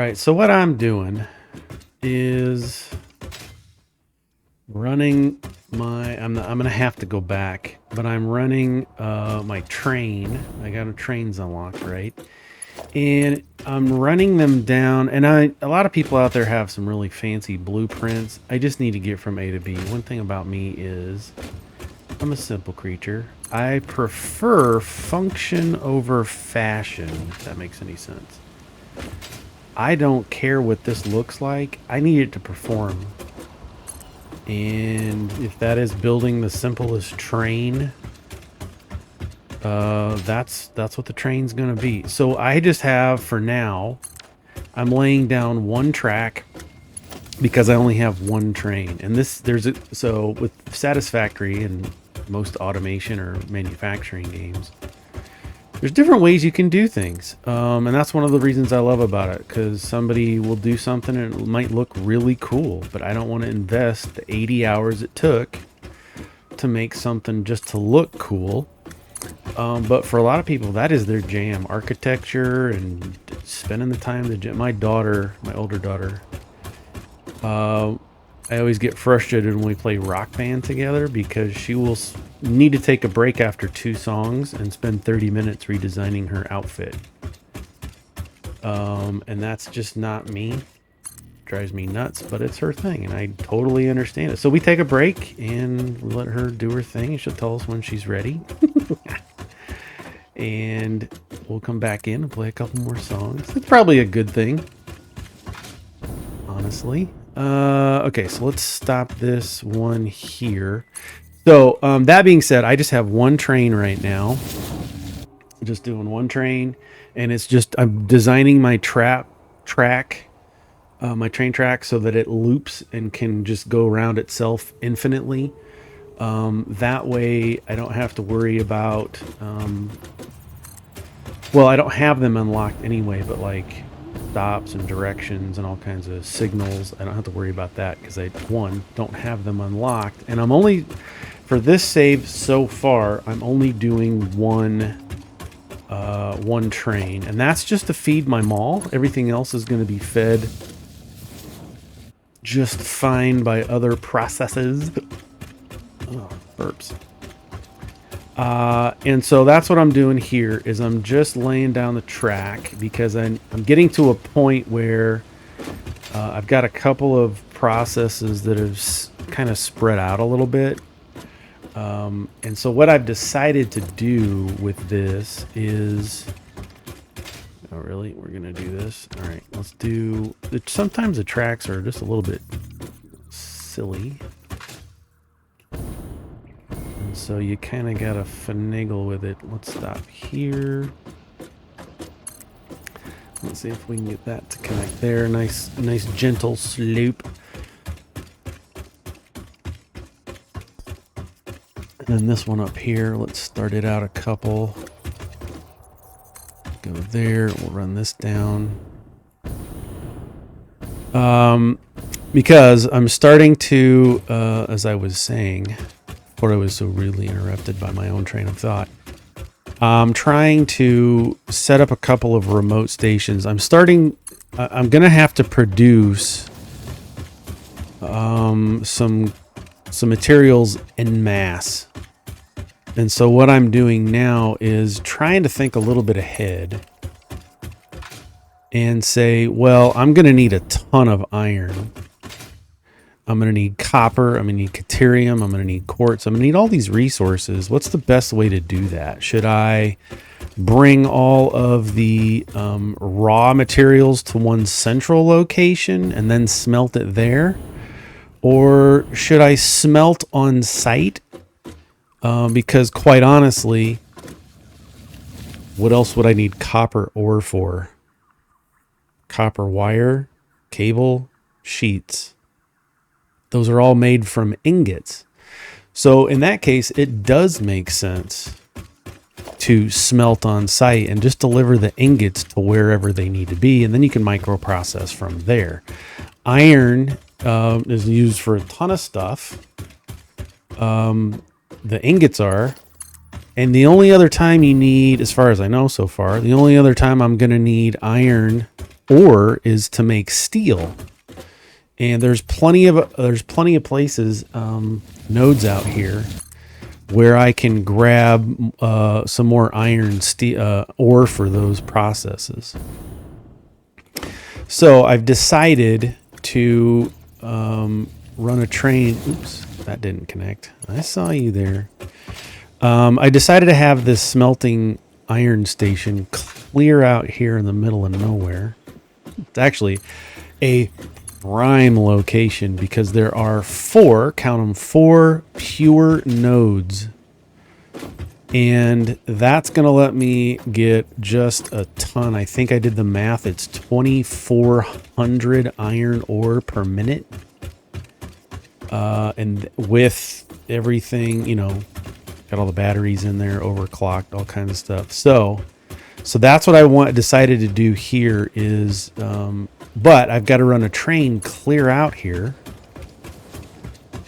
right, so what I'm doing is running my, I'm gonna have to go back, but I'm running my train. I got a trains unlocked, right? And I'm running them down, and a lot of people out there have some really fancy blueprints. I just need to get from A to B. One thing about me is I'm a simple creature. I prefer function over fashion, if that makes any sense. I don't care what this looks like. I need it to perform. And if that is building the simplest train, that's what the train's gonna be. So I just have, for now, I'm laying down one track because I only have one train. And so with Satisfactory and most automation or manufacturing games, there's different ways you can do things. And that's one of the reasons I love about it, because somebody will do something and it might look really cool, but I don't want to invest the 80 hours it took to make something just to look cool. But for a lot of people, that is their jam. Architecture and spending the time. My older daughter, I always get frustrated when we play Rock Band together because she will need to take a break after 2 songs and spend 30 minutes redesigning her outfit. And that's just not me. Drives me nuts, but it's her thing, and I totally understand it. So we take a break and let her do her thing, and she'll tell us when she's ready. And we'll come back in and play a couple more songs. It's probably a good thing, honestly. Okay, so let's stop this one here. So that being said, I just have one train right now. Just doing one train, and it's just I'm designing my train track so that it loops and can just go around itself infinitely. That way I don't have to worry about well, I don't have them unlocked anyway, but like stops and directions and all kinds of signals, I don't have to worry about that because I don't have them unlocked. And I'm only, for this save so far, I'm only doing one train, and that's just to feed my mall. Everything else is going to be fed just fine by other processes. Oh, burps. And so that's what I'm doing here, is I'm just laying down the track because I'm getting to a point where I've got a couple of processes that have kind of spread out a little bit. And so what I've decided to do with this is, oh really, we're gonna do this. All right, let's do, sometimes the tracks are just a little bit silly. And so you kind of gotta finagle with it. Let's stop here. Let's see if we can get that to connect there. Nice gentle slope. And then this one up here, let's start it out a couple. Go there, we'll run this down. Because I'm starting to, as I was saying, before I was so rudely interrupted by my own train of thought, I'm trying to set up a couple of remote stations. I'm going to have to produce some materials en masse. And so what I'm doing now is trying to think a little bit ahead and say, well, I'm going to need a ton of iron. I'm going to need copper. I'm going to need caterium. I'm going to need quartz. I'm going to need all these resources. What's the best way to do that? Should I bring all of the raw materials to one central location and then smelt it there? Or should I smelt on site? Because quite honestly, what else would I need copper ore for? Copper wire, cable, sheets. Those are all made from ingots. So in that case, it does make sense to smelt on site and just deliver the ingots to wherever they need to be. And then you can microprocess from there. Iron is used for a ton of stuff. The ingots are, and the only other time you need, as far as I know so far, the only other time I'm going to need iron ore is to make steel. And there's plenty of places, nodes out here where I can grab some more iron ore for those processes. So I've decided to run a train. Oops, that didn't connect. I saw you there. I decided to have this smelting iron station clear out here in the middle of nowhere. It's actually a prime location because there are count them, 4 pure nodes. And that's going to let me get just a ton. I think I did the math. It's 2,400 iron ore per minute. And with everything, you know, got all the batteries in there, overclocked, all kinds of stuff. So that's what I decided to do here is, but I've got to run a train clear out here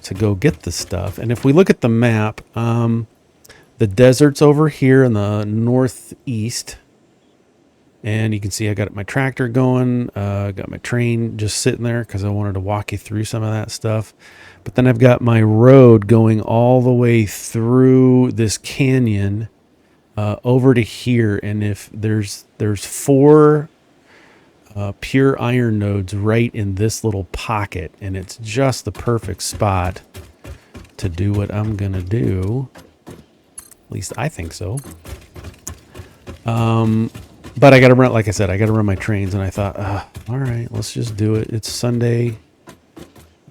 to go get the stuff. And if we look at the map, the desert's over here in the northeast. And you can see I got my tractor going, got my train just sitting there because I wanted to walk you through some of that stuff. But then I've got my road going all the way through this canyon over to here. And if there's 4 pure iron nodes right in this little pocket, and it's just the perfect spot to do what I'm going to do. At least I think so. But I got to run, like I said, I got to run my trains, and I thought, all right, let's just do it. It's Sunday.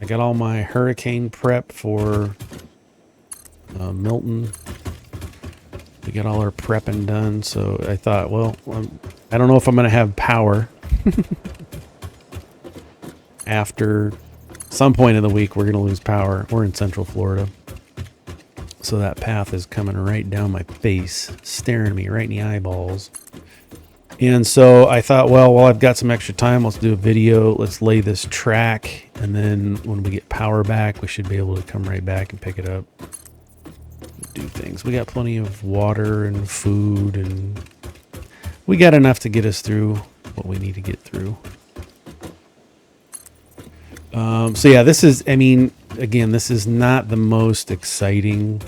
I got all my hurricane prep for Milton. We got all our prepping done, so I thought, well, I don't know if I'm going to have power. After some point in the week, we're going to lose power. We're in Central Florida. So that path is coming right down my face, staring me right in the eyeballs. And so I thought, well, while I've got some extra time, let's do a video. Let's lay this track. And then when we get power back, we should be able to come right back and pick it up. Do things. We got plenty of water and food, and we got enough to get us through what we need to get through. So yeah, this is, I mean, again, this is not the most exciting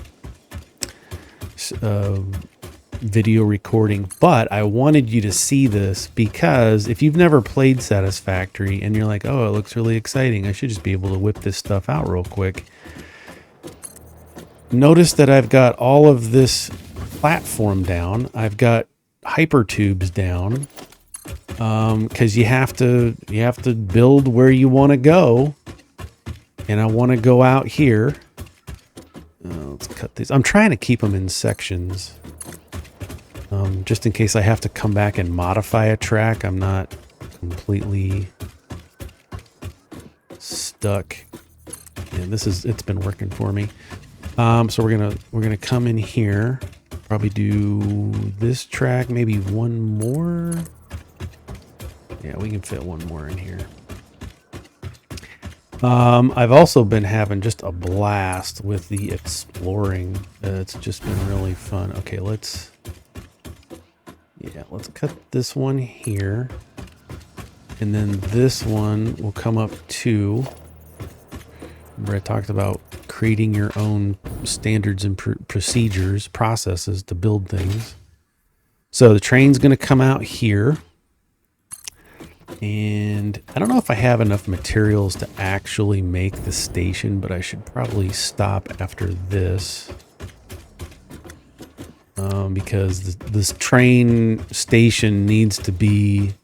video recording, but I wanted you to see this because if you've never played Satisfactory and you're like, oh, it looks really exciting, I should just be able to whip this stuff out real quick. Notice that I've got all of this platform down. I've got hypertubes down because you have to build where you want to go, and I want to go out here. Let's cut these. I'm trying to keep them in sections. Just in case I have to come back and modify a track, I'm not completely stuck. And it's been working for me. So we're gonna come in here, probably do this track, maybe one more. Yeah, we can fit one more in here. I've also been having just a blast with the exploring. It's just been really fun. Okay, let's cut this one here. And then this one will come up too. Remember I talked about creating your own standards and processes to build things. So the train's going to come out here. And I don't know if I have enough materials to actually make the station, but I should probably stop after this. Because this train station needs to be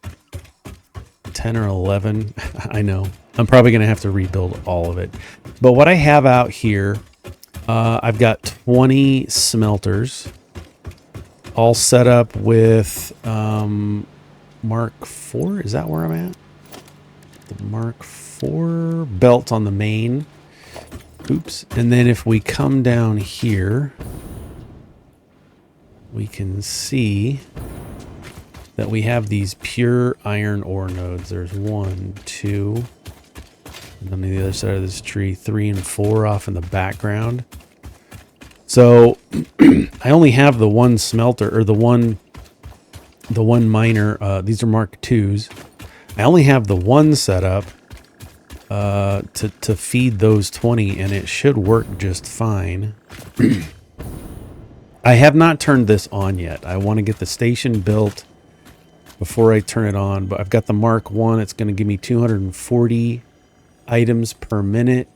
10 or 11. I know. I'm probably going to have to rebuild all of it. But what I have out here, I've got 20 smelters all set up with Mark IV. Is that where I'm at? The Mark IV belt on the main. Oops. And then if we come down here, we can see that we have these pure iron ore nodes. There's 1, 2, and on the other side of this tree, 3 and 4 off in the background. So I only have the one smelter, or the one miner. These are Mark IIs. I only have the one set up to feed those 20, and it should work just fine. I have not turned this on yet. I want to get the station built before I turn it on, but I've got the Mark 1. It's going to give me 240 items per minute.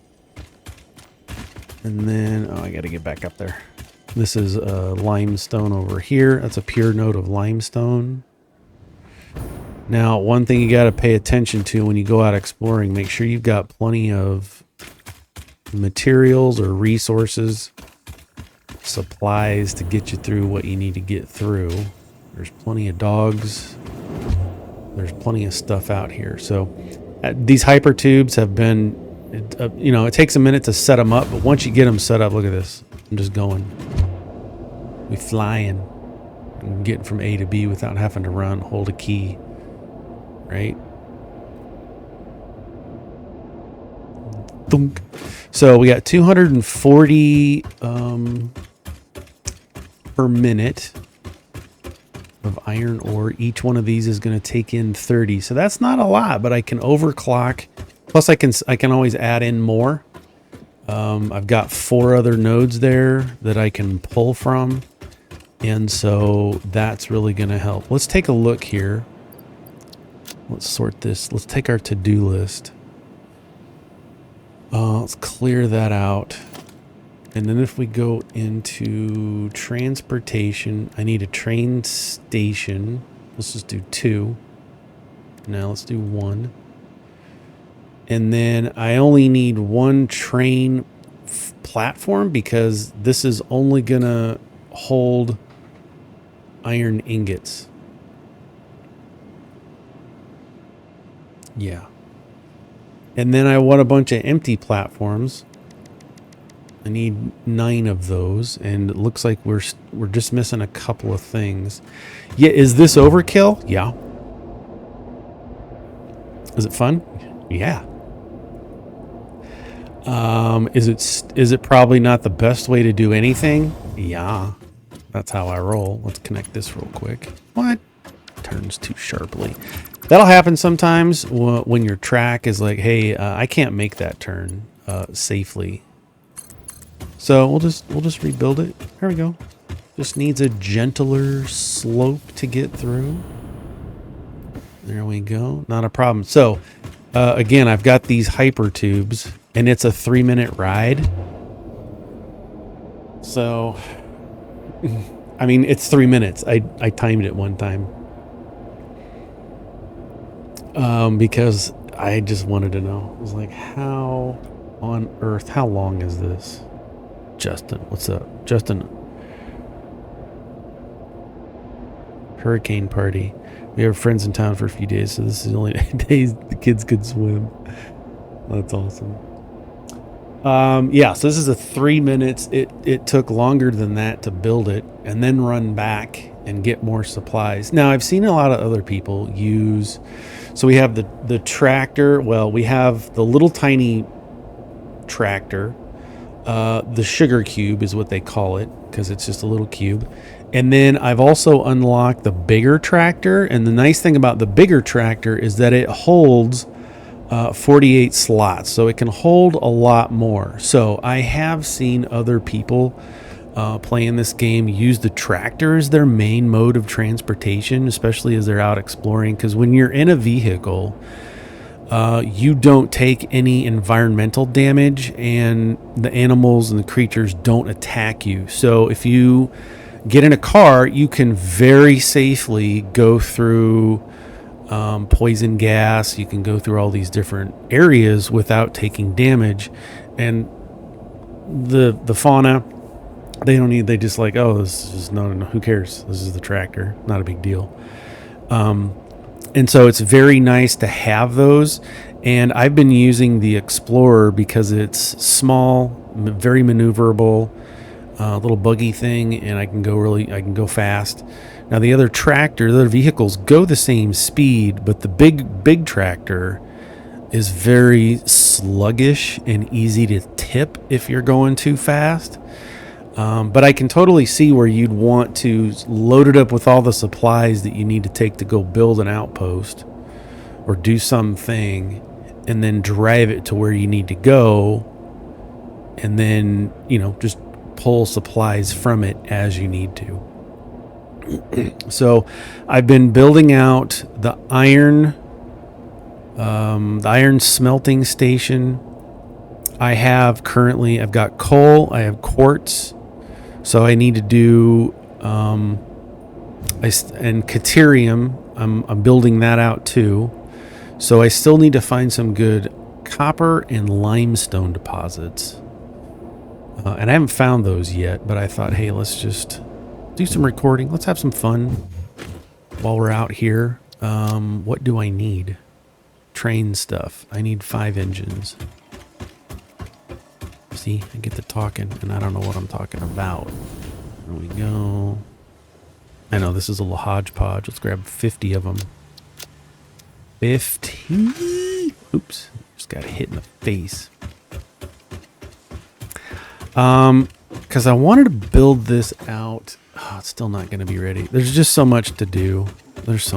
And then, oh, I got to get back up there. This is limestone over here. That's a pure node of limestone. Now, one thing you got to pay attention to when you go out exploring, make sure you've got plenty of materials or resources, supplies to get you through what you need to get through. There's plenty of dogs. There's plenty of stuff out here. So these hyper tubes have been, you know, it takes a minute to set them up, but once you get them set up, look at this. I'm just going. We flying. I'm getting from A to B without having to run, hold a key. Right? Thunk. So we got 240 per minute of iron ore. Each one of these is going to take in 30. So that's not a lot, but I can overclock. Plus I can always add in more. I've got 4 other nodes there that I can pull from. And so that's really going to help. Let's take a look here. Let's sort this. Let's take our to-do list. Let's clear that out. And then if we go into transportation, I need a train station. Let's just do 2. Now let's do 1. And then I only need 1 train platform because this is only going to hold iron ingots. Yeah. And then I want a bunch of empty platforms. I need 9 of those, and it looks like we're just missing a couple of things. Yeah, is this overkill? Yeah. Is it fun? Yeah. Is it probably not the best way to do anything? Yeah. That's how I roll. Let's connect this real quick. What? Turns too sharply. That'll happen sometimes when your track is like, hey, I can't make that turn safely. So we'll just rebuild it. There we go. Just needs a gentler slope to get through. There we go. Not a problem. So again, I've got these hyper tubes, and it's a 3-minute ride. So, I mean, it's 3 minutes. I timed it one time. Because I just wanted to know. I was like, how on earth, how long is this? Justin, what's up? Justin. Hurricane party. We have friends in town for a few days, so this is the only days the kids could swim. That's awesome. Yeah, so this is a 3 minutes. It took longer than that to build it and then run back and get more supplies. Now, I've seen a lot of other people use... So we have the tractor. Well, we have the little tiny tractor. The sugar cube is what they call it because it's just a little cube. And then I've also unlocked the bigger tractor. And the nice thing about the bigger tractor is that it holds 48 slots. So it can hold a lot more. So I have seen other people playing this game use the tractor as their main mode of transportation, especially as they're out exploring. Because when you're in a vehicle, you don't take any environmental damage, and the animals and the creatures don't attack you. So if you get in a car, you can very safely go through poison gas. You can go through all these different areas without taking damage. And the fauna, they don't need, they just like, oh, this is no, who cares? This is the tractor. Not a big deal. And so it's very nice to have those. And I've been using the Explorer because it's small, very maneuverable, little buggy thing, and I can go fast. Now the other tractor, the other vehicles go the same speed, but the big tractor is very sluggish and easy to tip if you're going too fast. But I can totally see where you'd want to load it up with all the supplies that you need to take to go build an outpost, or do something and then drive it to where you need to go, and then, you know, just pull supplies from it as you need to. So I've been building out the iron smelting station. I've got coal, I have quartz, so I need to do and Caterium. I'm building that out too. So I still need to find some good copper and limestone deposits. And I haven't found those yet, but I thought, hey, let's just do some recording. Let's have some fun while we're out here. What do I need? Train stuff. I need 5 engines. See, I get to talking, and I don't know what I'm talking about. There we go. I know this is a little hodgepodge. Let's grab 50 of them. 50. Oops, just got hit in the face. Because I wanted to build this out. Oh, it's still not going to be ready. There's just so much to do. Let's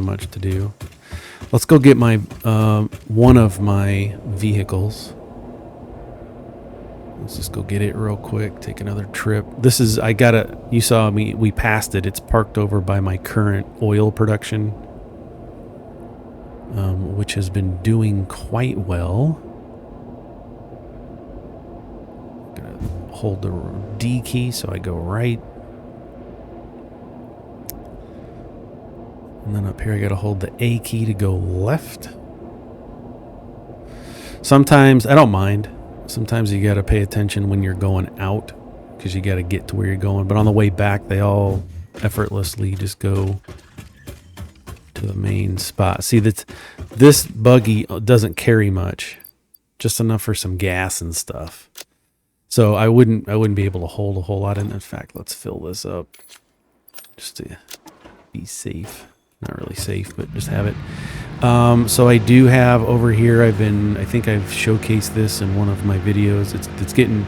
go get my one of my vehicles. Let's just go get it real quick. Take another trip. You saw me, we passed it. It's parked over by my current oil production, which has been doing quite well. I'm gonna hold the D key so I go right. And then up here I gotta hold the A key to go left. Sometimes, I don't mind. Sometimes you gotta pay attention when you're going out, because you gotta get to where you're going. But on the way back, they all effortlessly just go to the main spot. See, this buggy doesn't carry much, just enough for some gas and stuff. So I wouldn't be able to hold a whole lot in. In fact, let's fill this up just to be safe. Not really safe, but just have it. So I do have over here, I think I've showcased this in one of my videos. It's getting,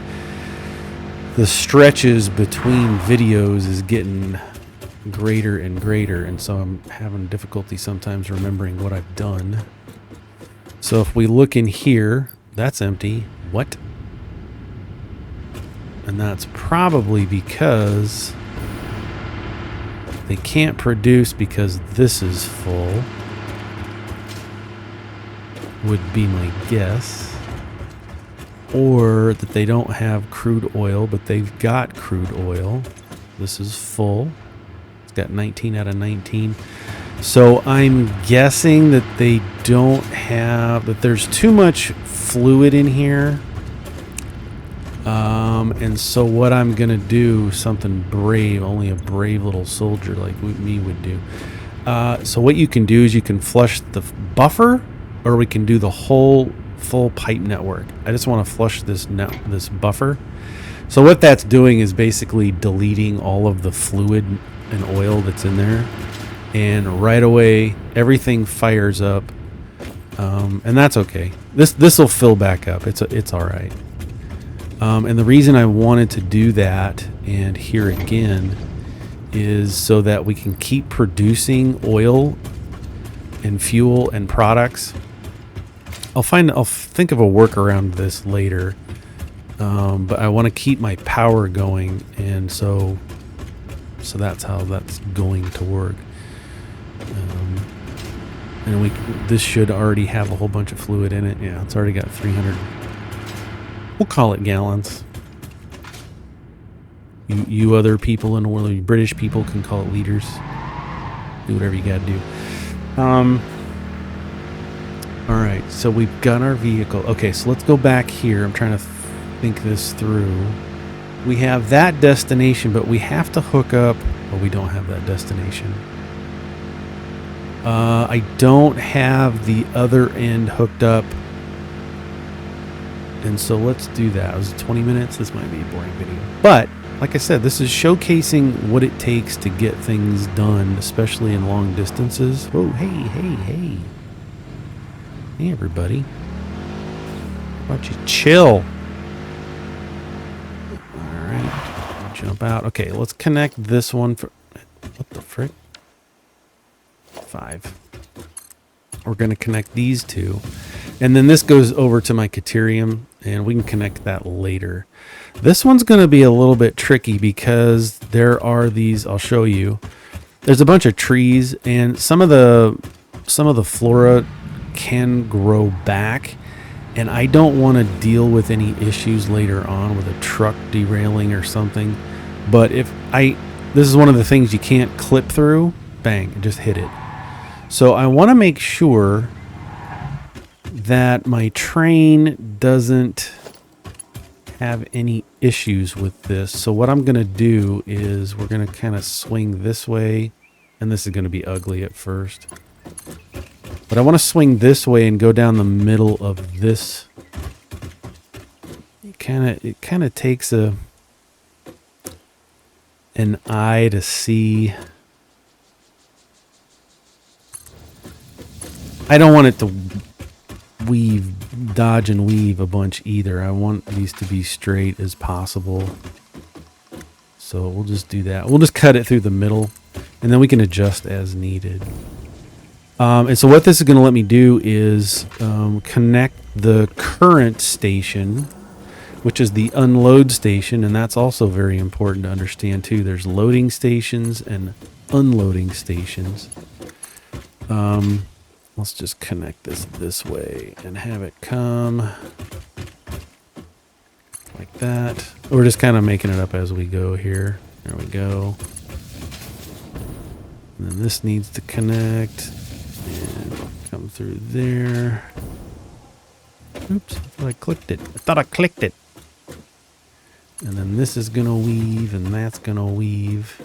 the stretches between videos is getting greater and greater, and so I'm having difficulty sometimes remembering what I've done. So if we look in here, that's empty. What? And that's probably because they can't produce, because this is full, would be my guess. Or that they don't have crude oil, but they've got crude oil. This is full. It's got 19 out of 19. So I'm guessing that they don't have, that there's too much fluid in here. And so what I'm going to do, something brave, only a brave little soldier like me would do. So what you can do is you can flush the buffer, or we can do the whole full pipe network. I just want to flush this buffer. So what that's doing is basically deleting all of the fluid and oil that's in there. And right away, everything fires up. And that's okay. This will fill back up. It's all right. And the reason I wanted to do that, and here again, is so that we can keep producing oil and fuel and products. I'll think of a workaround this later, but I want to keep my power going, and so that's how that's going to work. And this should already have a whole bunch of fluid in it. Yeah, it's already got 300. We'll call it gallons. You other people in the world, you British people, can call it liters. Do whatever you gotta do. All right, so we've got our vehicle. Okay, so let's go back here. I'm trying to think this through. We have that destination, but we have to hook up. Well, we don't have that destination. I don't have the other end hooked up. And so let's do that. It was 20 minutes. This might be a boring video. But, like I said, this is showcasing what it takes to get things done, especially in long distances. Whoa, hey. Hey, everybody. How about you chill? All right. Jump out. Okay, let's connect this one for... What the frick? 5. We're going to connect these two. And then this goes over to my Caterium, and we can connect that later. This one's going to be a little bit tricky because there are these, I'll show you. There's a bunch of trees, and some of the flora can grow back, and I don't want to deal with any issues later on with a truck derailing or something. But this is one of the things you can't clip through. Bang, just hit it. So I want to make sure that my train doesn't have any issues with this. So what I'm going to do is we're going to kind of swing this way, and this is going to be ugly at first. But I want to swing this way and go down the middle of this. It kind of takes an eye to see. I don't want it to dodge and weave a bunch either. I want these to be straight as possible. So we'll just do that. We'll just cut it through the middle, and then we can adjust as needed. And so what this is going to let me do is connect the current station, which is the unload station, and that's also very important to understand too. There's loading stations and unloading stations. Let's just connect this way and have it come like that. We're just kind of making it up as we go here. There we go. And then this needs to connect and come through there. Oops, I thought I clicked it. I thought I clicked it. And then this is going to weave, and that's going to weave.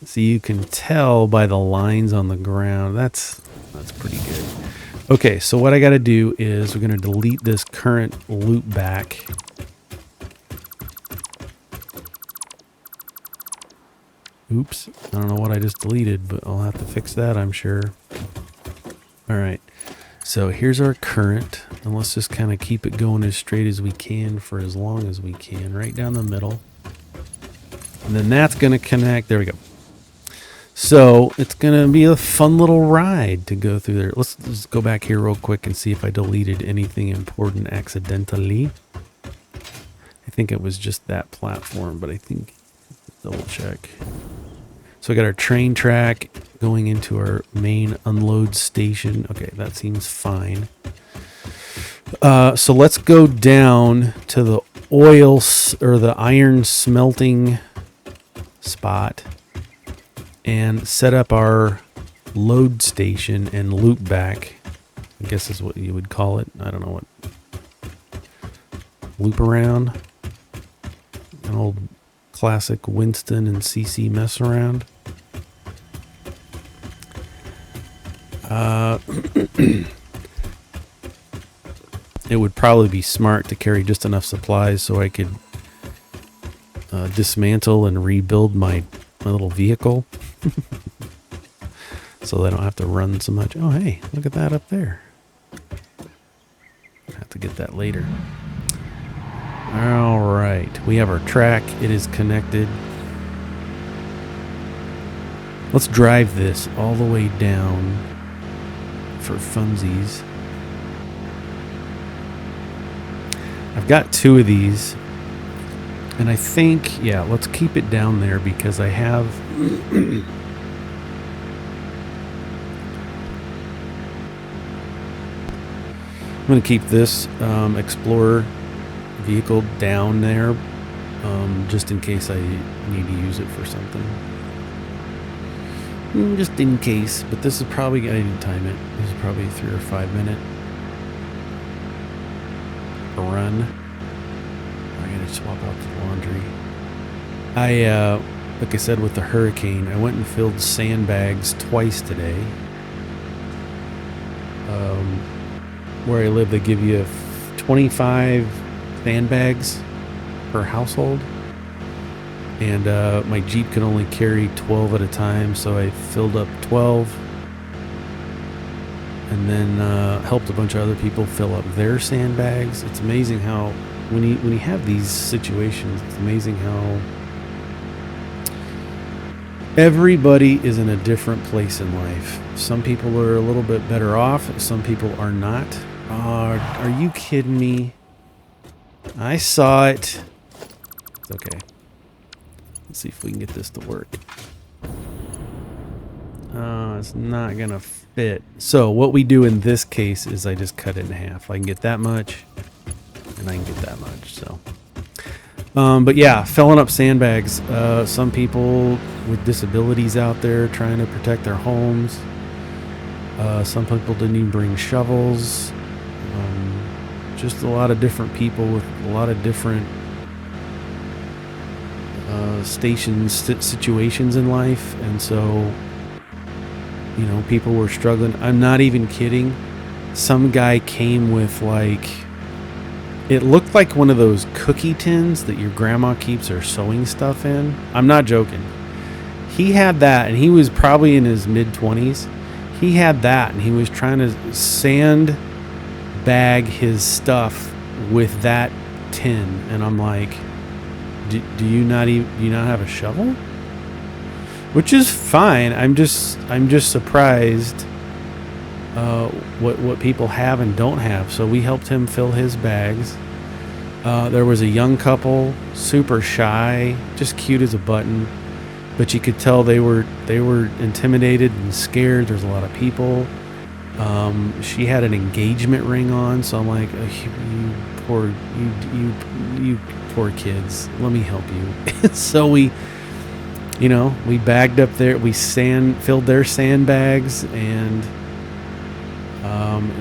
So you can tell by the lines on the ground. That's pretty good. Okay, so what I got to do is we're going to delete this current loop back. Oops, I don't know what I just deleted, but I'll have to fix that, I'm sure. All right, so here's our current, and let's just kind of keep it going as straight as we can for as long as we can, right down the middle. And then that's going to connect. There we go. So it's going to be a fun little ride to go through there. Let's just go back here real quick and see if I deleted anything important accidentally. I think it was just that platform, but I think, double check. So we got our train track going into our main unload station. Okay, that seems fine. So let's go down to the oil or the iron smelting spot and set up our load station and loop back. I guess is what you would call it. I don't know what. Loop around. An old classic Winston and CC mess around. It would probably be smart to carry just enough supplies so I could dismantle and rebuild my little vehicle. So they don't have to run so much. Oh, hey, look at that up there. I have to get that later. All right, we have our track. It is connected. Let's drive this all the way down for funsies. I've got two of these. And I think, yeah, let's keep it down there because I have... I'm going to keep this Explorer vehicle down there just in case I need to use it for something. Just in case, but this is probably, I didn't time it. This is probably a 3 or 5 minute run. I gotta swap out the laundry. Like I said, with the hurricane, I went and filled sandbags twice today. Where I live, they give you 25 sandbags per household. And my Jeep can only carry 12 at a time, so I filled up 12. And then helped a bunch of other people fill up their sandbags. It's amazing how, when you have these situations, it's amazing how Everybody is in a different place in life. Some people are a little bit better off. Some people are not. Are you kidding me? I saw it. It's okay. Let's see if we can get this to work. It's not gonna fit. So what we do in this case is I just cut it in half. I can get that much, and I can get that much. So, but yeah, filling up sandbags. Some people with disabilities out there trying to protect their homes. Some people didn't even bring shovels. Just a lot of different people with a lot of different situations in life, and so, you know, people were struggling. I'm not even kidding. Some guy came with, like, it looked like one of those cookie tins that your grandma keeps her sewing stuff in. I'm not joking. He had that, and he was probably in his mid-20s. He had that, and he was trying to sand bag his stuff with that tin, and I'm like, do you not have a shovel? Which is fine. I'm just surprised what people have and don't have. So we helped him fill his bags. There was a young couple, super shy, just cute as a button, but you could tell they were intimidated and scared. There's a lot of people. She had an engagement ring on, so I'm like, you poor kids. Let me help you. So we bagged up there. We filled their sandbags, and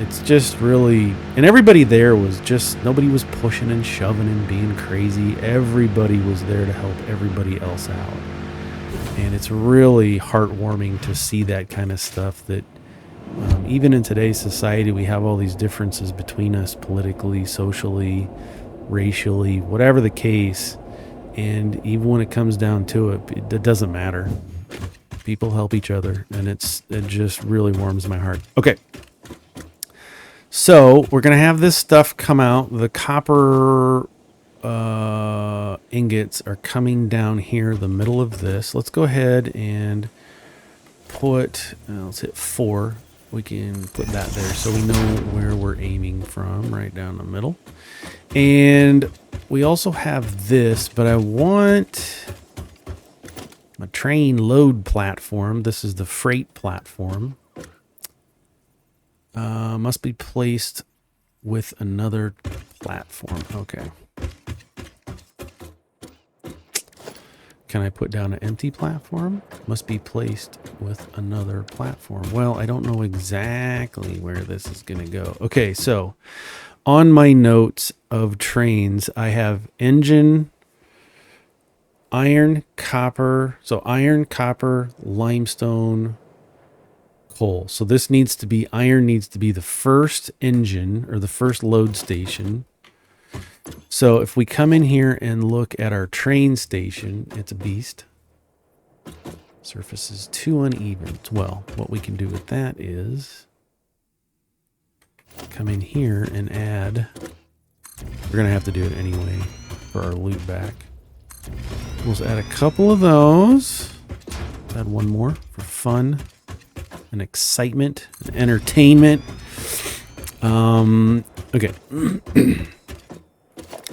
it's just really, and everybody there was just, nobody was pushing and shoving and being crazy. Everybody was there to help everybody else out, and it's really heartwarming to see that kind of stuff. That even in today's society, we have all these differences between us politically, socially, racially, whatever the case. And even when it comes down to it, it doesn't matter. People help each other, and it just really warms my heart. Okay. So we're going to have this stuff come out. The copper ingots are coming down here, the middle of this. Let's go ahead and put, let's hit 4. We can put that there so we know where we're aiming from, right down the middle. And we also have this, but I want a train load platform. This is the freight platform. Must be placed with another platform. Okay. Can I put down an empty platform? Must be placed with another platform. Well, I don't know exactly where this is going to go. Okay, so on my notes of trains, I have engine, iron, copper. So iron, copper, limestone, coal. So this needs to be, iron needs to be the first engine or the first load station. So if we come in here and look at our train station, it's a beast. Surface is too uneven. Well, what we can do with that is come in here and add, we're going to have to do it anyway for our loop back. We'll add a couple of those. Add one more for fun and excitement and entertainment. Okay.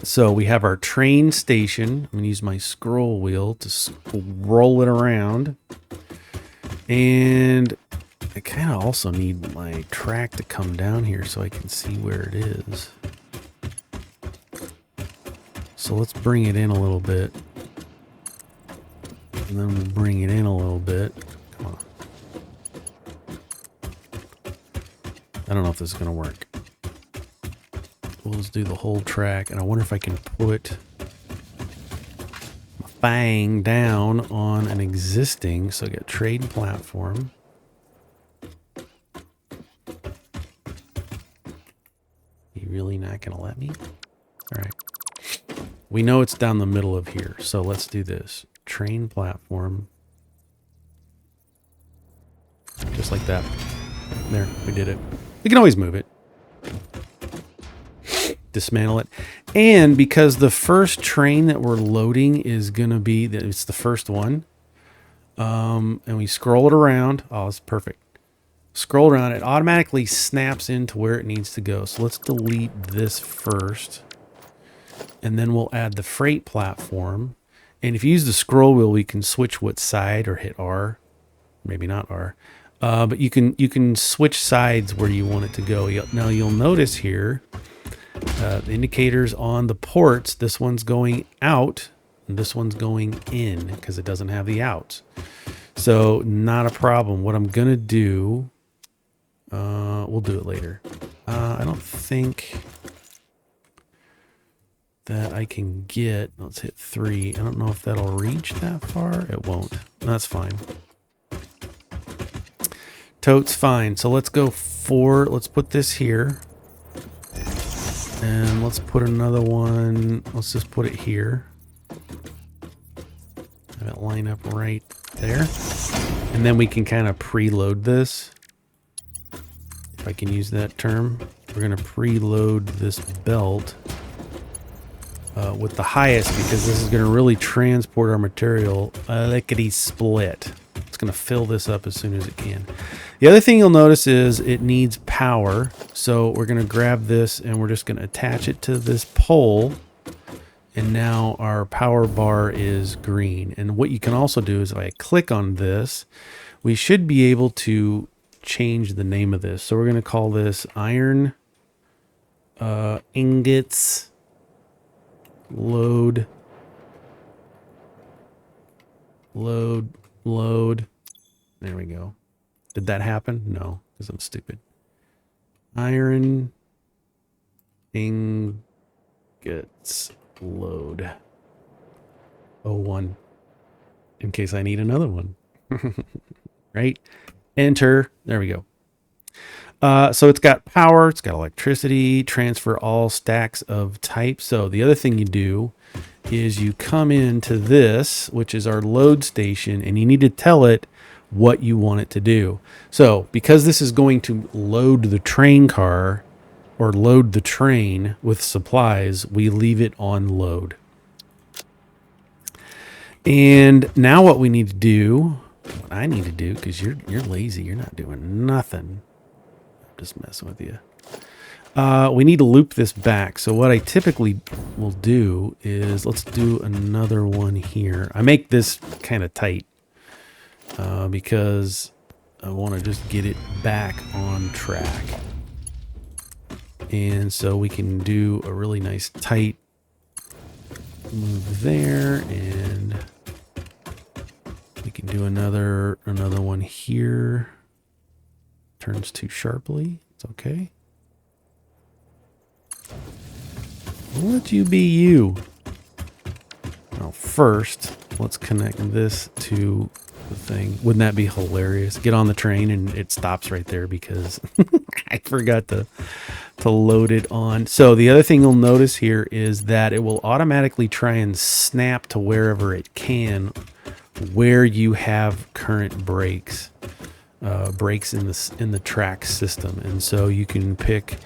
So we have our train station. I'm going to use my scroll wheel to roll it around. And I kind of also need my track to come down here so I can see where it is. So let's bring it in a little bit. And then we'll bring it in a little bit. Come on. I don't know if this is going to work. We'll just do the whole track, and I wonder if I can put my thing down on an existing, so I got trade platform. You really not going to let me? All right. We know it's down the middle of here, so let's do this. Train platform. Just like that. There, we did it. We can always move it. Dismantle it. And because the first train that we're loading is going to be, it's the first one, And we scroll it around. Oh, it's perfect. Scroll around, it automatically snaps into where it needs to go. So let's delete this first. And then we'll add the freight platform. And if you use the scroll wheel, we can switch what side or hit R. Maybe not R. But you can switch sides where you want it to go. Now you'll notice here, the indicators on the ports, this one's going out and this one's going in because it doesn't have the outs. So not a problem. What I'm going to do, we'll do it later. I don't think that I can get, let's hit 3. I don't know if that'll reach that far. It won't. That's fine. Tote's fine. So let's go let's put this here. And let's put another one. Let's just put it here. Have it line up right there. And then we can kind of preload this. If I can use that term. We're going to preload this belt with the highest because this is going to really transport our material lickety split. It's going to fill this up as soon as it can. The other thing you'll notice is it needs power. So we're going to grab this and we're just going to attach it to this pole. And now our power bar is green. And what you can also do is if I click on this, we should be able to change the name of this. So we're going to call this iron ingots load. There we go. Did that happen? No, because I'm stupid. Iron ingots load 01 in case I need another one. Right? Enter. There we go. So it's got power, it's got electricity, transfer all stacks of type. So the other thing you do is you come into this, which is our load station, and you need to tell it what you want it to do. So because this is going to load the train car or load the train with supplies, we leave it on load. And now what we need to do, what I need to do, because you're lazy, you're not doing nothing. I'm just messing with you. We need to loop this back. So what I typically will do is let's do another one here. I make this kind of tight because I want to just get it back on track. And so we can do a really nice tight move there, and we can do another one here. Turns too sharply. It's okay. We'll let you be you. Now first, let's connect this to the thing. Wouldn't that be hilarious? Get on the train and it stops right there because I forgot to load it on. So the other thing you'll notice here is that it will automatically try and snap to wherever it can, where you have current brakes in the track system. And so you can pick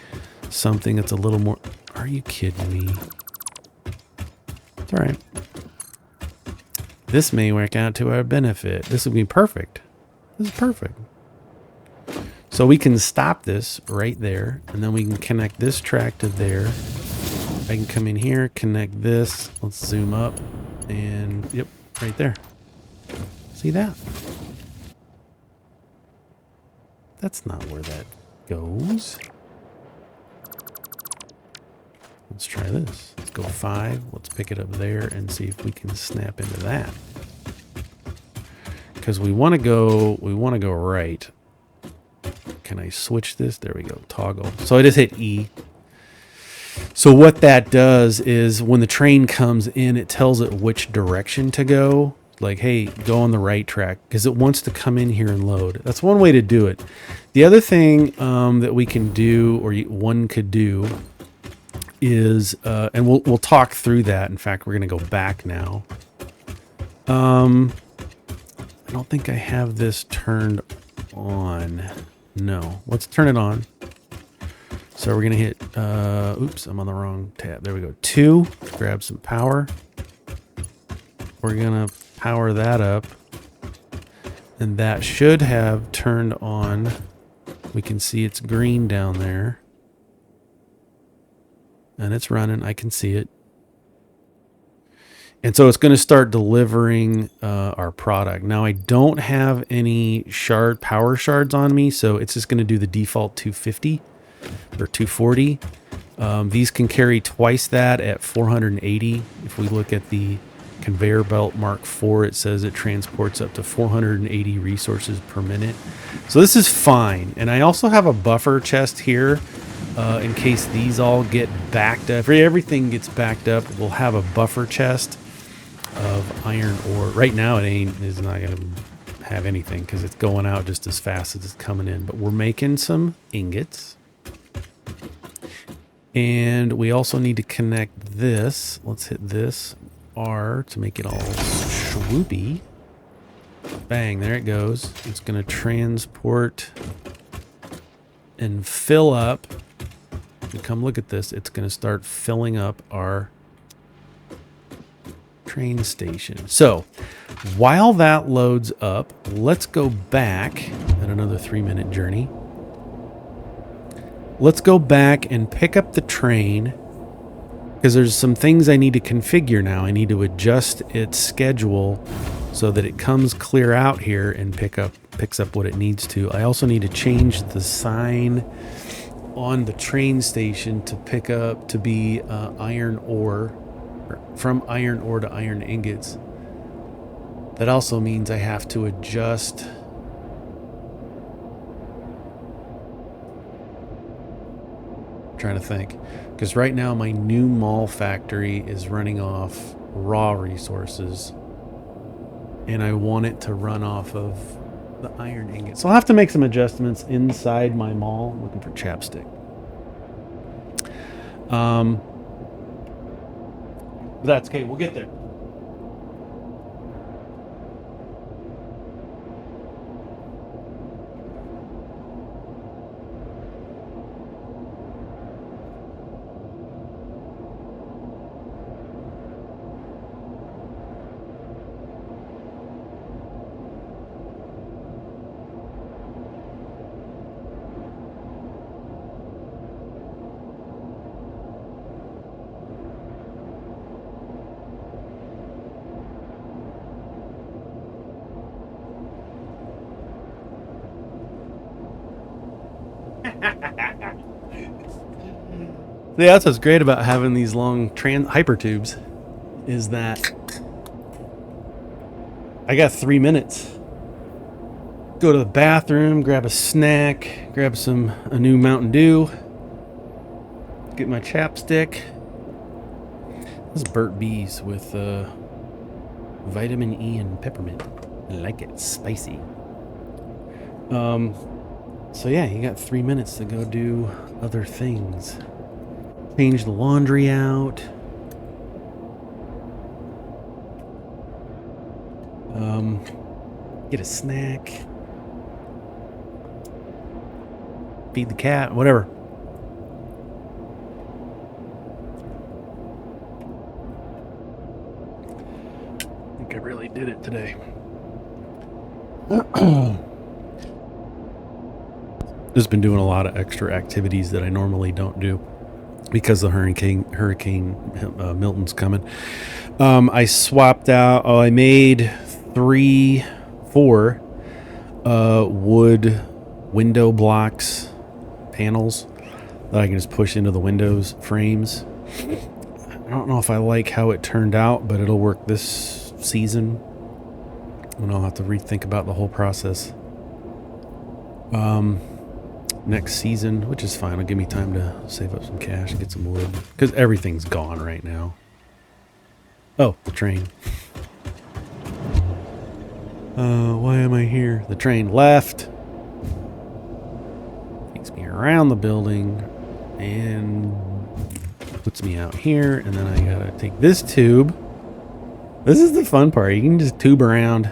something that's a little more. Are you kidding me? It's all right. This may work out to our benefit. This would be perfect. This is perfect. So we can stop this right there, and then we can connect this track to there. I can come in here, connect this. Let's zoom up, and yep, right there. See that? That's not where that goes. Let's try this. Let's go 5. Let's pick it up there and see if we can snap into that. Because we want to go right. Can I switch this? There we go. Toggle. So I just hit E. So what that does is when the train comes in, it tells it which direction to go. Like, hey, go on the right track because it wants to come in here and load. That's one way to do it. The other thing that we can do, or one could do, is and we'll talk through that. In fact, we're going to go back now. I don't think I have this turned on. No, let's turn it on. So we're going to hit, oops, I'm on the wrong tab. There we go. 2, grab some power. We're going to power that up. And that should have turned on. We can see it's green down there. And it's running. I can see it. And so it's going to start delivering our product. Now I don't have any power shards on me, so it's just going to do the default 250 or 240. These can carry twice that at 480. If we look at the conveyor belt Mark IV, it says it transports up to 480 resources per minute. So this is fine. And I also have a buffer chest here in case these all get backed up. If everything gets backed up, we'll have a buffer chest of iron ore. Right now is not going to have anything because it's going out just as fast as it's coming in. But we're making some ingots. And we also need to connect this. Let's hit this R to make it all swoopy. Bang, there it goes. It's going to transport and fill up. If you come look at this, it's going to start filling up our train station. So while that loads up, let's go back at another 3-minute journey. Let's go back and pick up the train because there's some things I need to configure now. I need to adjust its schedule so that it comes clear out here and picks up what it needs to. I also need to change the sign on the train station to pick up to be iron ore, or from iron ore to iron ingots. That also means I have to adjust trying to think, because right now my new mall factory is running off raw resources and I want it to run off of the iron ingot. So I'll have to make some adjustments inside my mall. I'm looking for chapstick. But that's okay, we'll get there. Yeah, that's what's great about having these long hyper tubes is that I got 3 minutes. Go to the bathroom, grab a snack, grab a new Mountain Dew, get my chapstick. This is Burt Bees with vitamin E and peppermint. I like it spicy. So yeah, you got 3 minutes to go do other things. Change the laundry out. Get a snack. Feed the cat, whatever. I think I really did it today. Just been doing a lot of extra activities that I normally don't do because the Hurricane Milton's coming. I swapped out. I made 4 wood window blocks, panels that I can just push into the windows frames. I don't know if I like how it turned out, but it'll work this season. And I'll have to rethink about the whole process. Next season, which is fine. It'll give me time to save up some cash and get some wood because everything's gone right now. Oh, the train. Why am I here? The train left. Takes me around the building and puts me out here. And then I gotta take this tube. This is the fun part. You can just tube around.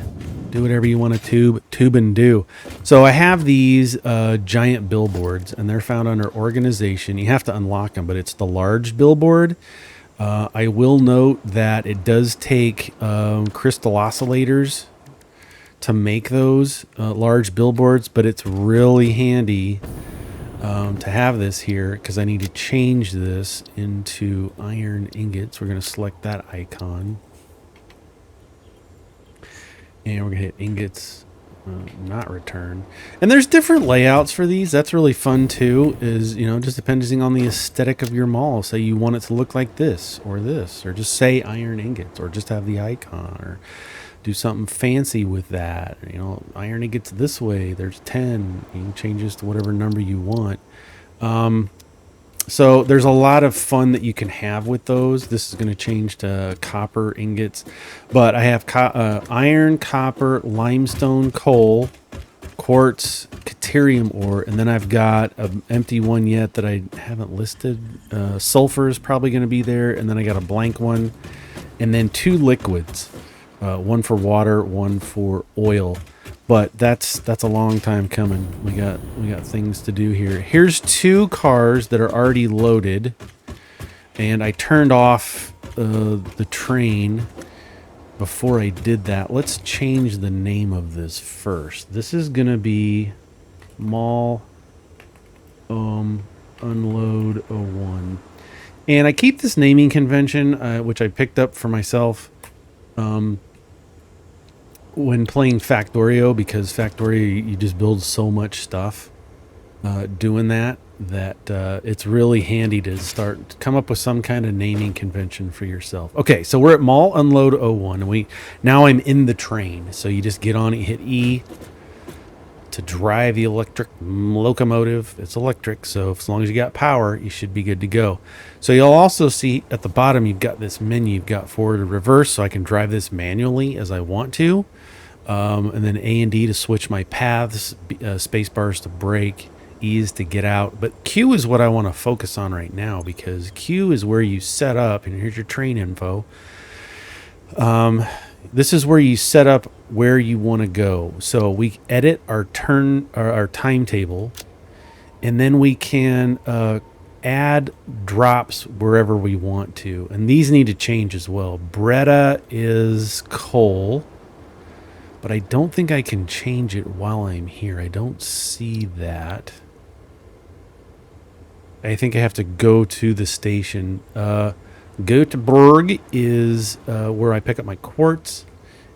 Do whatever you want to tube and do. So I have these giant billboards, and they're found under organization. You have to unlock them, but it's the large billboard. I will note that it does take crystal oscillators to make those large billboards, but it's really handy to have this here because I need to change this into iron ingots. We're going to select that icon. And we're going to hit ingots, not return. And there's different layouts for these. That's really fun too, is, you know, just depending on the aesthetic of your mall. Say you want it to look like this, or just say iron ingots, or just have the icon, or do something fancy with that. You know, iron ingots this way, there's 10. You can change this to whatever number you want. So there's a lot of fun that you can have with those. This is going to change to copper ingots, but I have iron, copper, limestone, coal, quartz, caterium ore, and then I've got an empty one yet that I haven't listed. Sulfur is probably going to be there, and then I got a blank one, and then 2 liquids, one for water, one for oil. But that's a long time coming. We got things to do here. Here's 2 cars that are already loaded, and I turned off the train before I did that. Let's change the name of this first. This is gonna be Mall Unload 01, and I keep this naming convention, which I picked up for myself. When playing Factorio, because Factorio, you just build so much stuff doing that it's really handy to come up with some kind of naming convention for yourself. Okay, so we're at Mall Unload 01, and now I'm in the train. So you just get on it, hit E to drive the electric locomotive. It's electric, so as long as you got power, you should be good to go. So you'll also see at the bottom, you've got this menu. You've got forward and reverse, so I can drive this manually as I want to. And then A and D to switch my paths, space bars to brake, E is to get out. But Q is what I want to focus on right now, because Q is where you set up, and here's your train info. This is where you set up where you want to go. So we edit our timetable, and then we can add drops wherever we want to. And these need to change as well. Breda is coal, but I don't think I can change it while I'm here. I don't see that. I think I have to go to the station. Göteborg is where I pick up my quartz.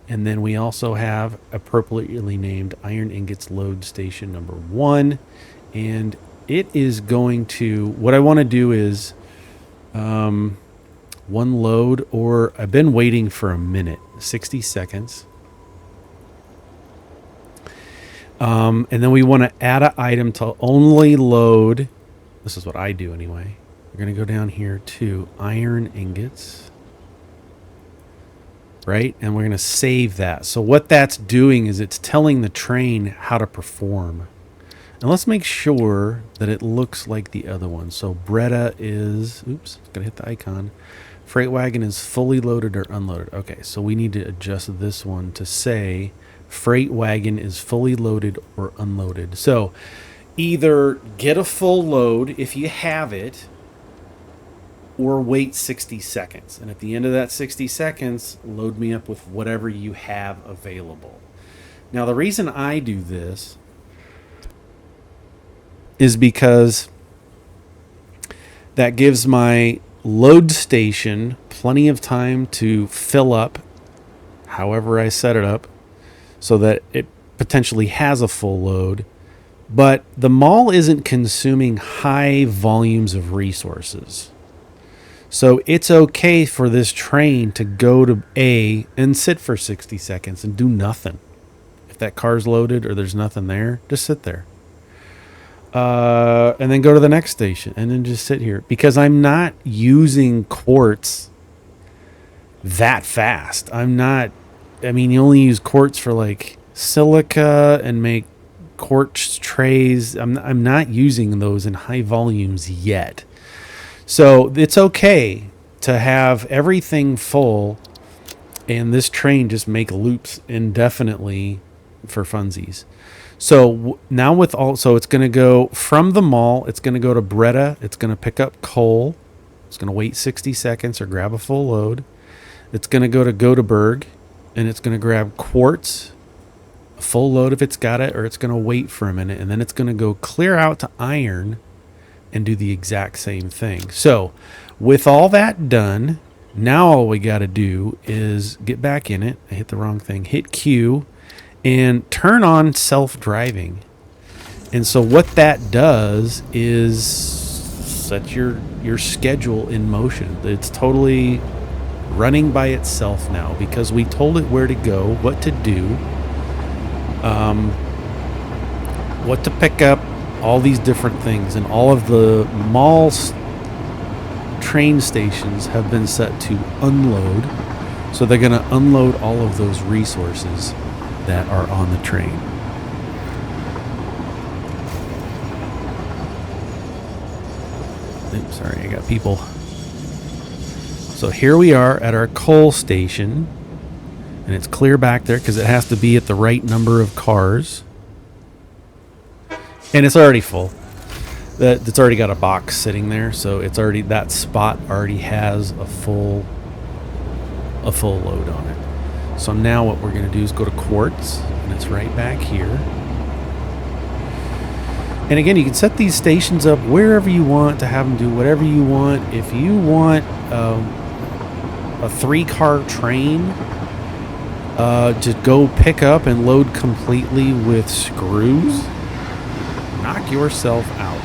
And then we also have appropriately named Iron Ingots Load Station number 1. And it is going to, what I want to do is one load, or I've been waiting for a minute, 60 seconds. And then we want to add an item to only load. This is what I do anyway. We're going to go down here to iron ingots, right? And we're going to save that. So what that's doing is it's telling the train how to perform. And let's make sure that it looks like the other one. So Breda is, oops, got to hit the icon. Freight wagon is fully loaded or unloaded. Okay, so we need to adjust this one to say freight wagon is fully loaded or unloaded. So either get a full load if you have it, or wait 60 seconds. And at the end of that 60 seconds, load me up with whatever you have available. Now, the reason I do this is because that gives my load station plenty of time to fill up however I set it up, so that it potentially has a full load. But the mall isn't consuming high volumes of resources. So it's okay for this train to go to A and sit for 60 seconds and do nothing. If that car's loaded or there's nothing there, just sit there. And then go to the next station and then just sit here. Because I'm not using quartz that fast. You only use quartz for like silica and make quartz trays. I'm not using those in high volumes yet. So it's okay to have everything full and this train just make loops indefinitely for funsies. So now so it's going to go from the mall, it's going to go to Breda, it's going to pick up coal, it's going to wait 60 seconds or grab a full load. It's going to go to Göteborg, and it's going to grab quartz a full load if it's got it, or it's going to wait for a minute, and then it's going to go clear out to iron and do the exact same thing. So with all that done, now all we got to do is get back in it. I hit the wrong thing. Hit Q and turn on self-driving. And so what that does is set your schedule in motion. It's totally running by itself now because we told it where to go, what to do, what to pick up, all these different things. And all of the train stations have been set to unload. So they're going to unload all of those resources that are on the train. Oops, sorry, I got people. So here we are at our coal station, and it's clear back there because it has to be at the right number of cars. And it's already full. It's already got a box sitting there, so it's already, that spot already has a full load on it. So now what we're going to do is go to quartz, and it's right back here. And again, you can set these stations up wherever you want to have them do whatever you want. If you want a 3-car train to go pick up and load completely with screws, knock yourself out.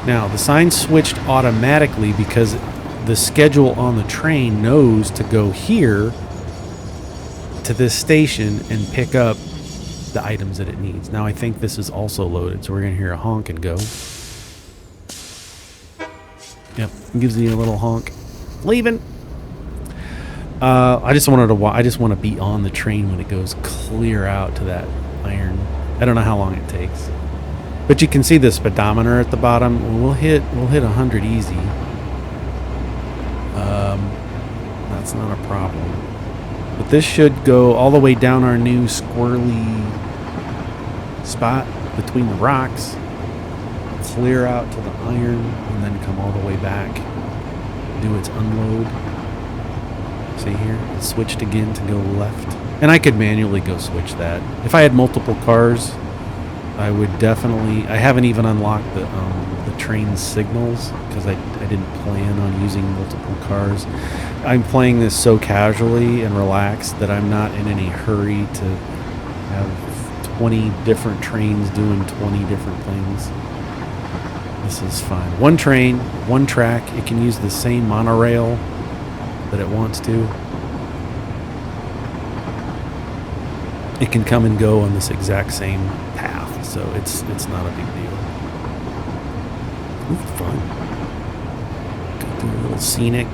Now, the sign switched automatically because the schedule on the train knows to go here to this station and pick up the items that it needs. Now I think this is also loaded, so we're gonna hear a honk and go. Yep, it gives you a little honk. Leaving. I just want to be on the train when it goes clear out to that iron. I don't know how long it takes, but you can see the speedometer at the bottom. We'll hit 100 easy. That's not a problem. But this should go all the way down our new squirrely spot between the rocks, clear out to the iron, and then come all the way back, do its unload. See here, it switched again to go left. And I could manually go switch that. If I had multiple cars, I would definitely, I haven't even unlocked the train signals because I didn't plan on using multiple cars. I'm playing this so casually and relaxed that I'm not in any hurry to have 20 different trains doing 20 different things. This is fine. One train, one track. It can use the same monorail that it wants to. It can come and go on this exact same path, so it's not a big deal. Ooh, fun. Go through a little scenic.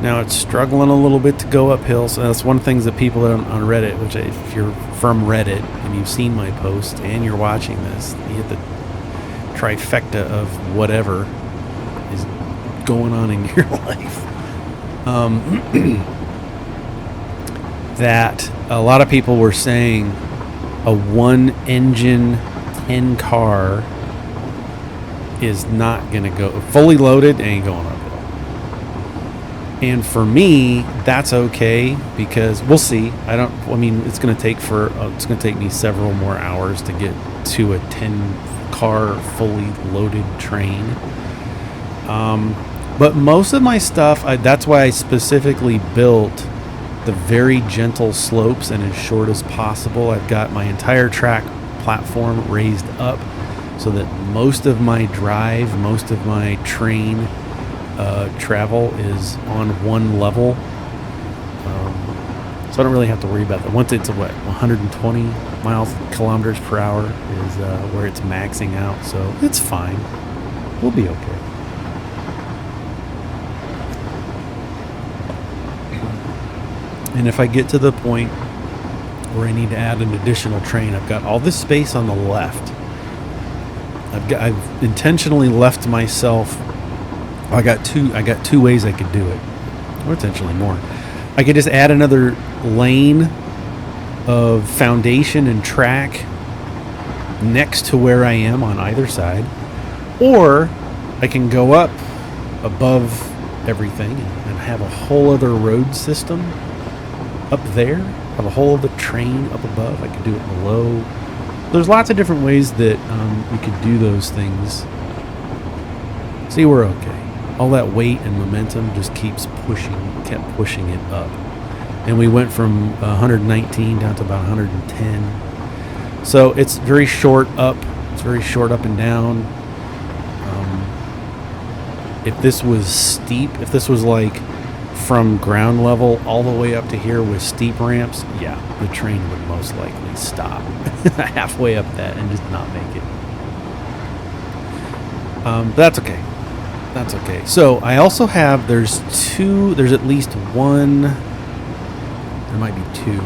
Now it's struggling a little bit to go uphill, so that's one of the things that people on Reddit, which if you're from Reddit and you've seen my post and you're watching this, you hit the trifecta of whatever is going on in your life. That a lot of people were saying a one engine 10 car is not going to go fully loaded, ain't going uphill. And for me, that's okay because we'll see. It's going to take me several more hours to get to a 10 car fully loaded train. But most of my stuff, that's why I specifically built the very gentle slopes and as short as possible. I've got my entire track platform raised up so that most of my drive, most of my train travel is on one level. So I don't really have to worry about that. Once it's 120 kilometers per hour is where it's maxing out, so it's fine. We'll be okay. And if I get to the point where I need to add an additional train, I've got all this space on the left. I've intentionally left myself. I got two ways I could do it, or potentially more. I could just add another lane of foundation and track next to where I am on either side, or I can go up above everything and have a whole other road system up there. of the whole of the train up above. I could do it below. There's lots of different ways that we could do those things. See, we're okay. All that weight and momentum just kept pushing it up. And we went from 119 down to about 110. So it's very short up. It's very short up and down. If this was steep, if this was like from ground level all the way up to here with steep ramps, yeah, the train would most likely stop halfway up that and just not make it. That's okay. That's okay. So I also have, there's at least one, there might be two.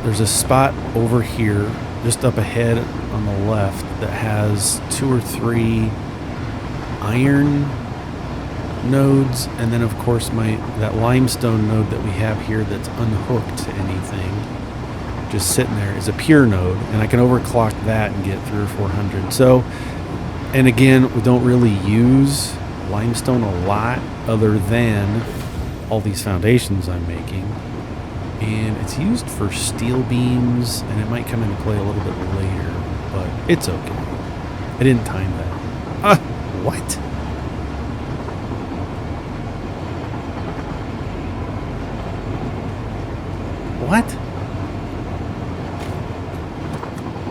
There's a spot over here, just up ahead on the left, that has 2 or 3 iron nodes, and then of course that limestone node that we have here that's unhooked to anything, just sitting there, is a pure node, and I can overclock that and get 300 or 400. So, and again, we don't really use limestone a lot other than all these foundations I'm making, and it's used for steel beams, and it might come into play a little bit later, but it's okay. I didn't time that. What? What?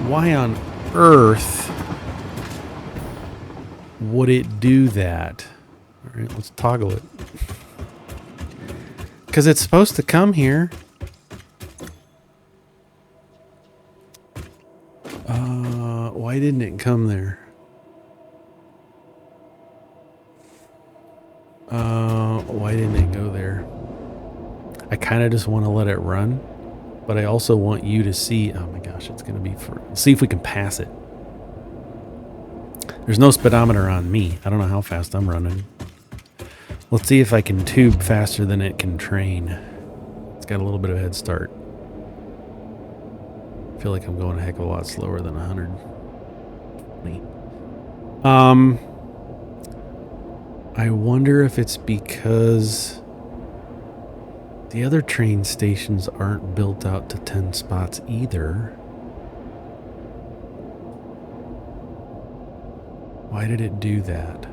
Why on earth would it do that? All right, let's toggle it. Because it's supposed to come here. Why didn't it come there? Why didn't it go there? I kind of just want to let it run, but I also want you to see, oh my gosh, it's going to be see if we can pass it. There's no speedometer on me. I don't know how fast I'm running. Let's see if I can tube faster than it can train. It's got a little bit of a head start. I feel like I'm going a heck of a lot slower than 100. I wonder if it's because the other train stations aren't built out to 10 spots either. Why did it do that?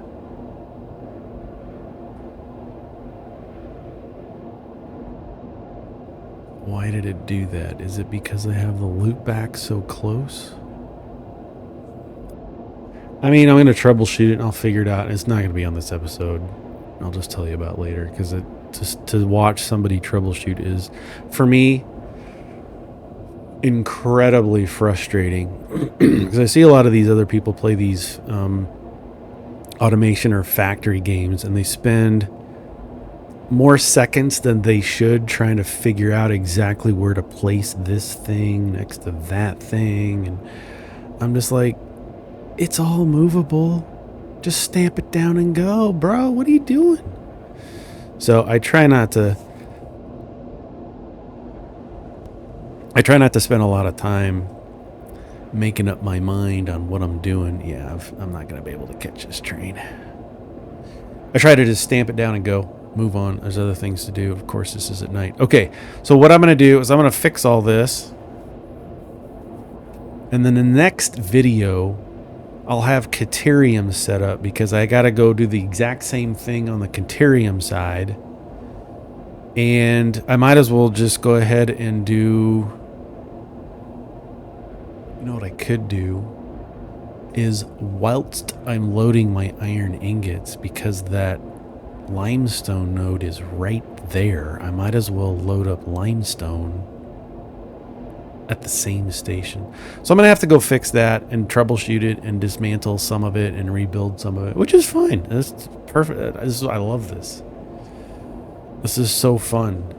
Why did it do that? Is it because I have the loop back so close? I mean, I'm going to troubleshoot it and I'll figure it out. It's not going to be on this episode. I'll just tell you about later, because just to watch somebody troubleshoot is, for me, incredibly frustrating. Because I see a lot of these other people play these automation or factory games, and they spend more seconds than they should trying to figure out exactly where to place this thing next to that thing. And I'm just like, it's all movable. Just stamp it down and go, bro. What are you doing? So I try not to spend a lot of time making up my mind on what I'm doing. Yeah, I'm not going to be able to catch this train. I try to just stamp it down and go, move on. There's other things to do. Of course, this is at night. Okay, so what I'm going to do is I'm going to fix all this. And then the next video, I'll have Caterium set up, because I got to go do the exact same thing on the Caterium side. And I might as well just go ahead and do... You know what I could do is, whilst I'm loading my iron ingots, because that limestone node is right there, I might as well load up limestone at the same station. So I'm going to have to go fix that and troubleshoot it and dismantle some of it and rebuild some of it, which is fine. That's perfect. I love this. This is so fun.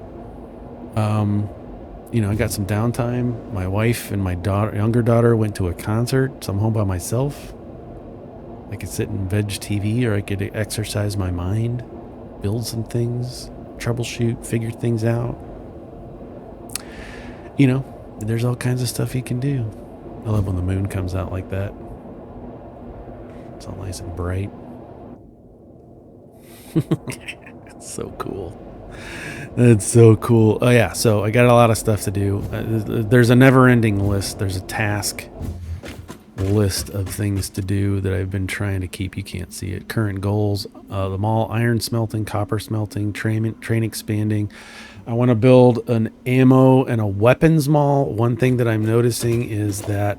You know, I got some downtime. My wife and my younger daughter went to a concert, so I'm home by myself. I could sit and veg TV, or I could exercise my mind, build some things, troubleshoot, figure things out. You know, there's all kinds of stuff you can do. I love when the moon comes out like that. It's all nice and bright. It's so cool. That's so cool. Oh yeah, so I got a lot of stuff to do. There's a never-ending list. There's a task list of things to do that I've been trying to keep. You can't see it. Current goals: the mall, iron smelting, copper smelting, train expanding. I want to build an ammo and a weapons mall. One thing that I'm noticing is that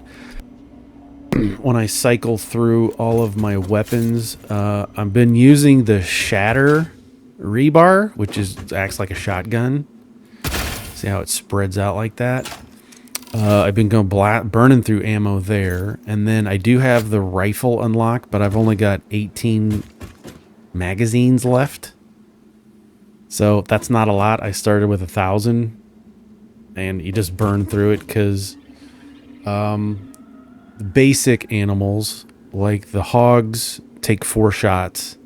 when I cycle through all of my weapons, I've been using the shatter rebar, which acts like a shotgun. See how it spreads out like that? I've been going burning through ammo there, and then I do have the rifle unlocked, but I've only got 18 magazines left, so that's not a lot. I started with 1,000, and you just burn through it because the basic animals like the hogs take 4 shots,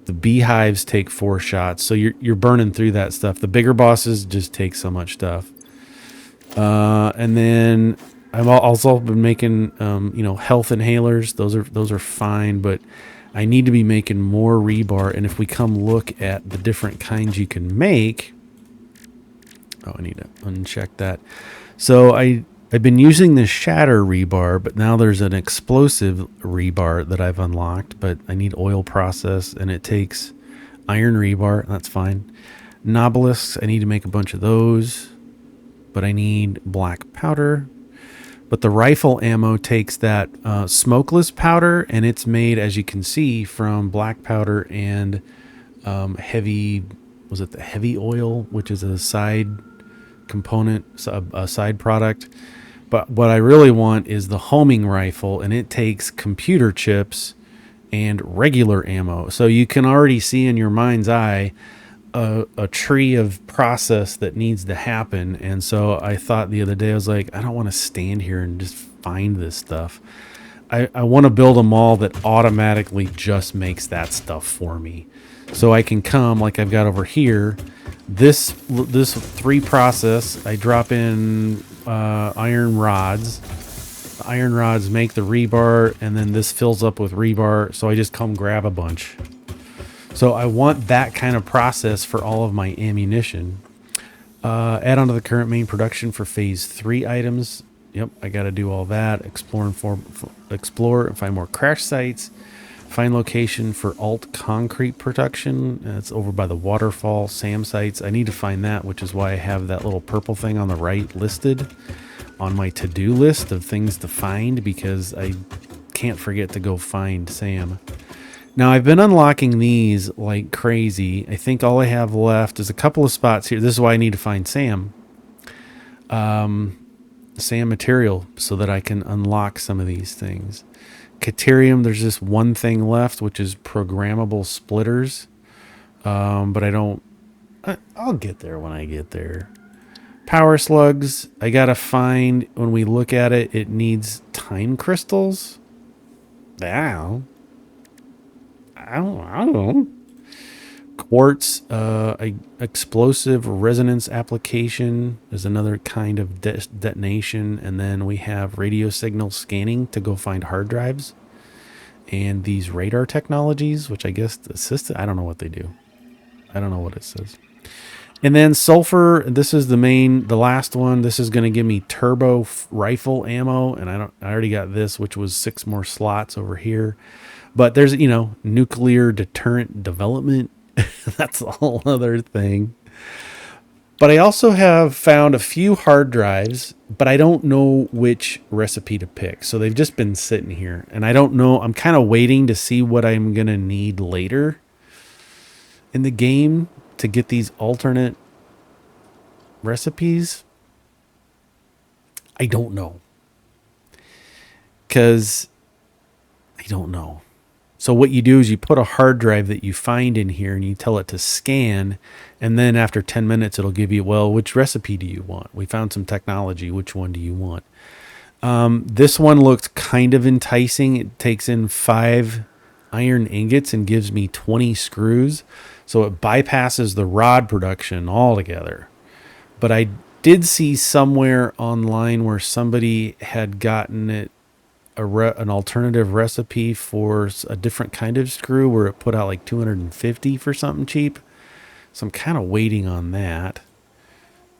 the beehives take 4 shots, so you're burning through that stuff. The bigger bosses just take so much stuff. And then I've also been making, health inhalers. Those are fine, but I need to be making more rebar. And if we come look at the different kinds you can make, I need to uncheck that. So I've been using this shatter rebar, but now there's an explosive rebar that I've unlocked. But I need oil process, and it takes iron rebar. That's fine. Nobelisks, I need to make a bunch of those. But I need black powder. But the rifle ammo takes that smokeless powder, and it's made, as you can see, from black powder and heavy, was it the heavy oil, which is a side component, a side product. But what I really want is the homing rifle, and it takes computer chips and regular ammo. So you can already see in your mind's eye a tree of process that needs to happen. And so I thought the other day, I was like, I don't want to stand here and just find this stuff. I want to build a mall that automatically just makes that stuff for me. So I can come, like I've got over here, this 3 process, I drop in iron rods. The iron rods make the rebar, and then this fills up with rebar. So I just come grab a bunch. So I want that kind of process for all of my ammunition. Add on to the current main production for phase 3 items. Yep, I got to do all that. Explore and find more crash sites. Find location for alt concrete production. It's over by the waterfall SAM sites. I need to find that, which is why I have that little purple thing on the right listed on my to-do list of things to find, because I can't forget to go find SAM. Now, I've been unlocking these like crazy. I think all I have left is a couple of spots here. This is why I need to find SAM. SAM material so that I can unlock some of these things. Caterium, there's just one thing left, which is programmable splitters. But I'll get there when I get there. Power slugs, I got to find, when we look at it, it needs time crystals. Wow. I don't know. Quartz, explosive resonance application is another kind of detonation. And then we have radio signal scanning to go find hard drives. And these radar technologies, which I guess assist. I don't know what they do. I don't know what it says. And then sulfur, this is the last one. This is going to give me turbo rifle ammo. And I already got this, which was 6 more slots over here. But there's, nuclear deterrent development. That's a whole other thing. But I also have found a few hard drives, but I don't know which recipe to pick. So they've just been sitting here. And I don't know. I'm kind of waiting to see what I'm going to need later in the game to get these alternate recipes. I don't know. Because I don't know. So what you do is you put a hard drive that you find in here and you tell it to scan. And then after 10 minutes, it'll give you, well, which recipe do you want? We found some technology. Which one do you want? This one looks kind of enticing. It takes in 5 iron ingots and gives me 20 screws. So it bypasses the rod production altogether. But I did see somewhere online where somebody had gotten it an alternative recipe for a different kind of screw where it put out like 250 for something cheap. So I'm kind of waiting on that.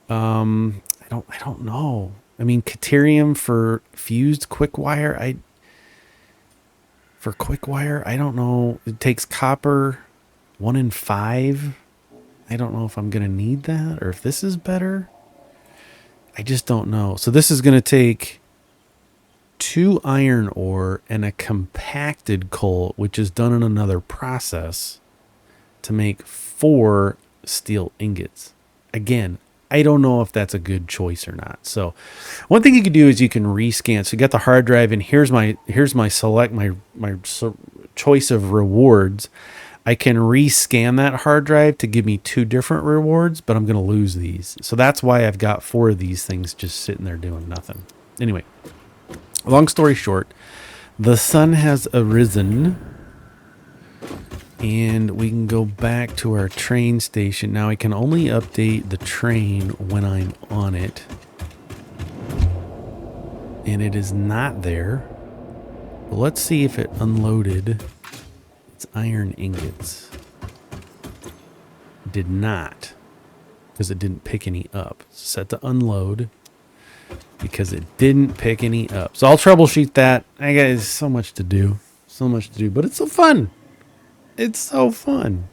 I don't know. I mean, Caterium for fused quick wire. For quick wire, I don't know. It takes copper 1 in 5. I don't know if I'm going to need that or if this is better. I just don't know. So this is going to take 2 iron ore and a compacted coal, which is done in another process, to make 4 steel ingots. Again, I don't know if that's a good choice or not. So one thing you can do is you can rescan. So you got the hard drive, and here's my select my choice of rewards. I can rescan that hard drive to give me 2 different rewards, but I'm going to lose these. So that's why I've got 4 of these things just sitting there doing nothing. Anyway, long story short, the sun has arisen, and we can go back to our train station. Now I can only update the train when I'm on it, and it is not there. But let's see if it unloaded its iron ingots. Did not, because it didn't pick any up. Set to unload because it didn't pick any up. So I'll troubleshoot that. I got so much to do, but it's so fun. It's so fun.